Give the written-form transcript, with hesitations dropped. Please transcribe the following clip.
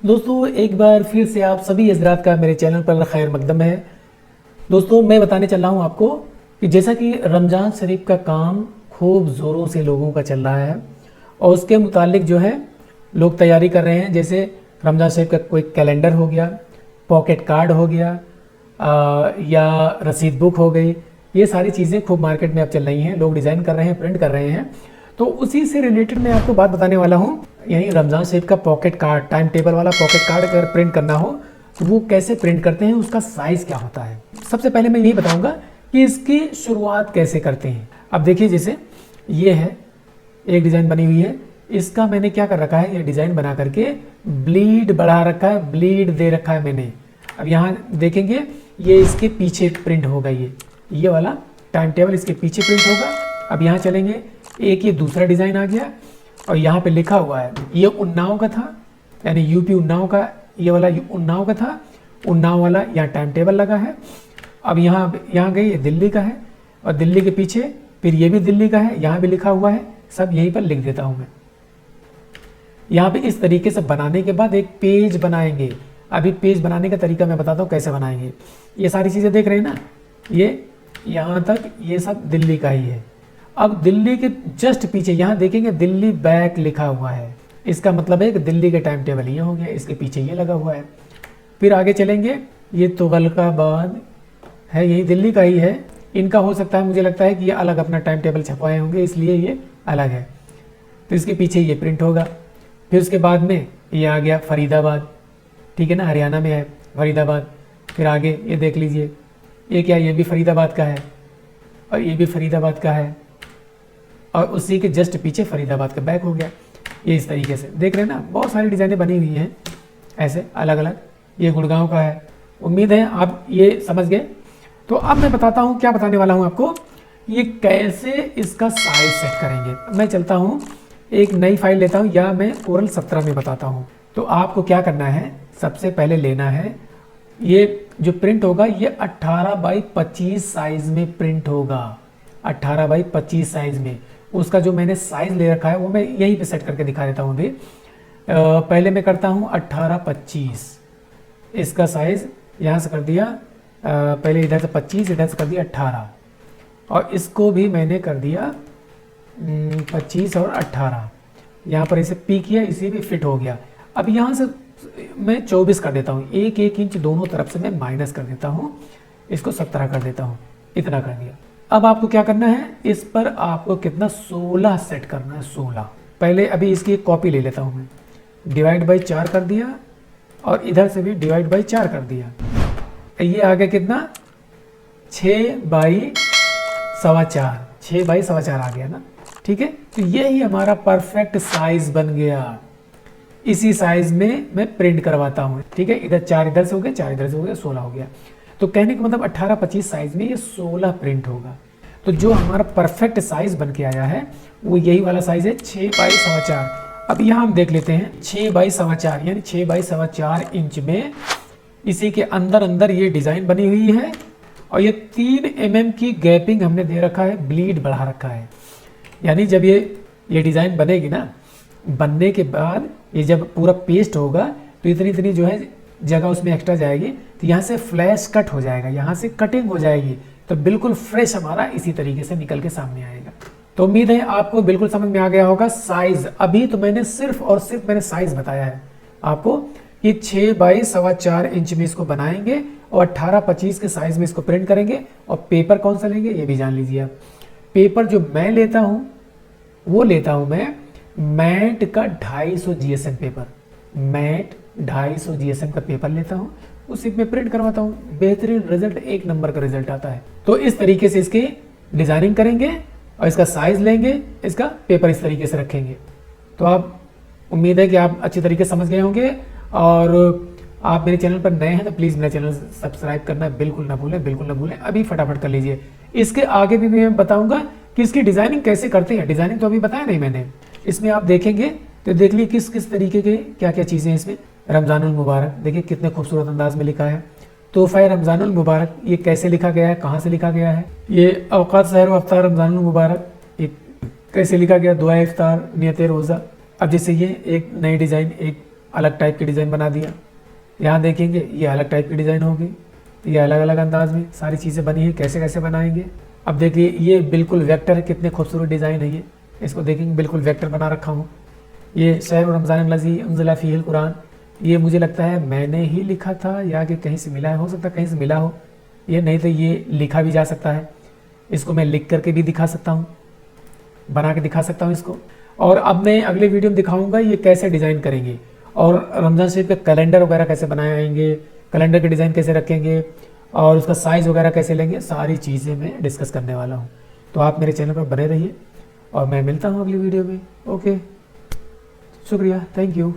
दोस्तों एक बार फिर से आप सभी हजरात का मेरे चैनल पर खैर मकदम है। दोस्तों मैं बताने चल रहा हूँ आपको कि जैसा कि रमज़ान शरीफ का काम खूब ज़ोरों से लोगों का चल रहा है और उसके मुतालिक जो है लोग तैयारी कर रहे हैं। जैसे रमज़ान शरीफ का कोई कैलेंडर हो गया, पॉकेट कार्ड हो गया, या रसीद बुक हो गई। ये सारी चीज़ें खूब मार्केट में अब चल रही हैं, लोग डिज़ाइन कर रहे हैं, प्रिंट कर रहे हैं। तो उसी से रिलेटेड मैं आपको बात बताने वाला हूँ। यही रमज़ान शरीफ का पॉकेट कार्ड, टाइम टेबल वाला पॉकेट कार्ड अगर प्रिंट करना हो तो वो कैसे प्रिंट करते हैं, उसका साइज़ क्या होता है। सबसे पहले मैं यही बताऊंगा कि इसकी शुरुआत कैसे करते हैं। अब देखिए, जैसे ये है एक डिज़ाइन बनी हुई है, इसका मैंने क्या कर रखा है, ये डिज़ाइन बना करके ब्लीड बढ़ा रखा है, ब्लीड दे रखा है मैंने। अब यहाँ देखेंगे ये इसके पीछे प्रिंट होगा, ये वाला टाइम टेबल इसके पीछे प्रिंट होगा। अब यहाँ चलेंगे, एक ये दूसरा डिज़ाइन आ गया और यहाँ पे लिखा हुआ है, ये उन्नाव का था, यानी यूपी उन्नाव का, ये वाला उन्नाव का था, उन्नाव वाला यहाँ टाइम टेबल लगा है। अब यहाँ गई, ये दिल्ली का है और दिल्ली के पीछे फिर ये भी दिल्ली का है, यहाँ भी लिखा हुआ है, सब यहीं पर लिख देता हूँ मैं। यहाँ पे इस तरीके से बनाने के बाद एक पेज बनाएंगे। अभी पेज बनाने का तरीका मैं बताता हूँ कैसे बनाएंगे। ये सारी चीज़ें देख रहे हैं ना, ये यहाँ तक ये सब दिल्ली का ही है। अब दिल्ली के जस्ट पीछे यहाँ देखेंगे दिल्ली बैक लिखा हुआ है, इसका मतलब है कि दिल्ली के टाइम टेबल ये हो गया, इसके पीछे ये लगा हुआ है। फिर आगे चलेंगे, ये तुगलकाबाद है, यही दिल्ली का ही है। इनका हो सकता है, मुझे लगता है कि ये अलग अपना टाइम टेबल छपवाए होंगे, इसलिए ये अलग है। तो इसके पीछे ये प्रिंट होगा। फिर उसके बाद में ये आ गया फरीदाबाद, ठीक है ना, हरियाणा में है फरीदाबाद। फिर आगे ये देख लीजिए, ये क्या, ये भी फरीदाबाद का है और ये भी फरीदाबाद का है और उसी के जस्ट पीछे फरीदाबाद का बैक हो गया। ये इस तरीके से देख रहे हैं ना, बहुत सारी डिज़ाइनें बनी हुई हैं ऐसे अलग अलग। ये गुड़गांव का है। उम्मीद है आप ये समझ गए। तो अब मैं बताता हूँ, क्या बताने वाला हूँ आपको, ये कैसे इसका साइज सेट करेंगे। मैं चलता हूँ, एक नई फाइल लेता हूँ, या मैं कोरल 17 में बताता हूँ। तो आपको क्या करना है, सबसे पहले लेना है, ये जो प्रिंट होगा ये 18x25 साइज में प्रिंट होगा, 18x25 साइज में। उसका जो मैंने साइज ले रखा है वो मैं यहीं पे सेट करके दिखा देता हूँ अभी। पहले मैं करता हूँ 18x25, इसका साइज यहाँ से कर दिया, पहले इधर से 25, इधर से कर दिया 18, और इसको भी मैंने कर दिया 25 और 18, यहाँ पर इसे पी किया, इसी भी फिट हो गया। अब यहाँ से मैं 24 कर देता हूँ, एक इंच दोनों तरफ से मैं माइनस कर देता हूँ, इसको 17 कर देता हूँ, इतना कर दिया। अब आपको क्या करना है, इस पर आपको कितना 16 सेट करना है, 16। पहले अभी इसकी एक कॉपी ले लेता हूँ मैं, डिवाइड बाई 4 कर दिया और इधर से भी डिवाइड बाई 4 कर दिया। ये आ गया कितना, 6/4, 6/4 आ गया ना, ठीक है। तो यही हमारा परफेक्ट साइज बन गया। इसी साइज में मैं प्रिंट करवाता हूँ, ठीक है। इधर 4 इधर से हो गया, 4 इधर से हो गया, 16 हो गया। तो कहने का मतलब 18x25 साइज में ये 16 प्रिंट होगा। तो जो हमारा परफेक्ट साइज बन के आया है वो यही वाला साइज है, 6/4। अब यहाँ हम देख लेते हैं, 6/4 यानी 6/4 इंच में इसी के अंदर अंदर ये डिज़ाइन बनी हुई है और ये 3 mm की गैपिंग हमने दे रखा है, ब्लीड बढ़ा रखा है। यानी जब ये डिज़ाइन बनेगी ना, बनने के बाद ये जब पूरा पेस्ट होगा तो इतनी जो है जगह उसमें एक्स्ट्रा जाएगी, तो यहाँ से फ्लैश कट हो जाएगा, यहाँ से कटिंग हो जाएगी, तो बिल्कुल फ्रेश हमारा इसी तरीके से निकल के सामने आएगा। तो उम्मीद है आपको बिल्कुल समझ में आ गया होगा। साइज अभी तो मैंने सिर्फ और सिर्फ मैंने साइज बताया है आपको कि 6/4 इंच में इसको बनाएंगे और 18x25 के साइज में इसको प्रिंट करेंगे। और पेपर कौन सा लेंगे ये भी जान लीजिए आप। पेपर जो मैं लेता हूँ वो लेता हूँ मैं मैट का 250 GSM पेपर, मैट 250 GSM का पेपर लेता हूँ, उसी में प्रिंट करवाता हूँ। बेहतरीन रिजल्ट, एक नंबर का रिजल्ट आता है। तो इस तरीके से इसकी डिजाइनिंग करेंगे और इसका साइज लेंगे, इसका पेपर इस तरीके से रखेंगे। तो आप, उम्मीद है कि आप अच्छी तरीके से समझ गए होंगे। और आप मेरे चैनल पर नए हैं तो प्लीज़ मेरा चैनल सब्सक्राइब करना बिल्कुल ना भूलें, बिल्कुल ना भूलें, अभी फटाफट कर लीजिए। इसके आगे भी मैं बताऊंगा कि इसकी डिज़ाइनिंग कैसे करते हैं। डिज़ाइनिंग तो अभी बताया नहीं मैंने, इसमें आप देखेंगे तो देख लीजिए किस किस तरीके के क्या क्या चीज़ें हैं इसमें। रमज़ानुल मुबारक देखिए कितने खूबसूरत अंदाज में लिखा है। तोहफ़ा रमज़ानुल मुबारक, ये कैसे लिखा गया है, कहाँ से लिखा गया है। ये औक़ात सहर व अफ्तार रमज़ानुल मुबारक, ये कैसे लिखा गया, दुआ इफ्तार नियत रोज़ा। अब जैसे ये एक नई डिज़ाइन, एक अलग टाइप की डिज़ाइन बना दिया। यहाँ देखेंगे ये अलग टाइप की डिज़ाइन होगी, ये अलग अलग अंदाज में सारी चीज़ें बनी है। कैसे कैसे बनाएंगे, अब देखिए ये बिल्कुल वेक्टर है, कितने खूबसूरत डिज़ाइन है ये। इसको देखेंगे बिल्कुल वेक्टर बना रखा हूँ। ये शहर रमज़ान लजी उनज़िला फ़ीहिल कुरान, ये मुझे लगता है मैंने ही लिखा था या कि कहीं से मिला है, हो सकता है कहीं से मिला हो ये, नहीं तो ये लिखा भी जा सकता है। इसको मैं लिख करके भी दिखा सकता हूँ, बना के दिखा सकता हूँ इसको। और अब मैं अगले वीडियो में दिखाऊंगा ये कैसे डिज़ाइन करेंगे और रमज़ान शरीफ का कैलेंडर वगैरह कैसे बनाएंगे, कैलेंडर के डिज़ाइन कैसे रखेंगे और उसका साइज़ वगैरह कैसे लेंगे, सारी चीज़ें मैं डिस्कस करने वाला हूँ। तो आप मेरे चैनल पर बने रहिए और मैं मिलता हूँ अगली वीडियो में। ओके, शुक्रिया, थैंक यू।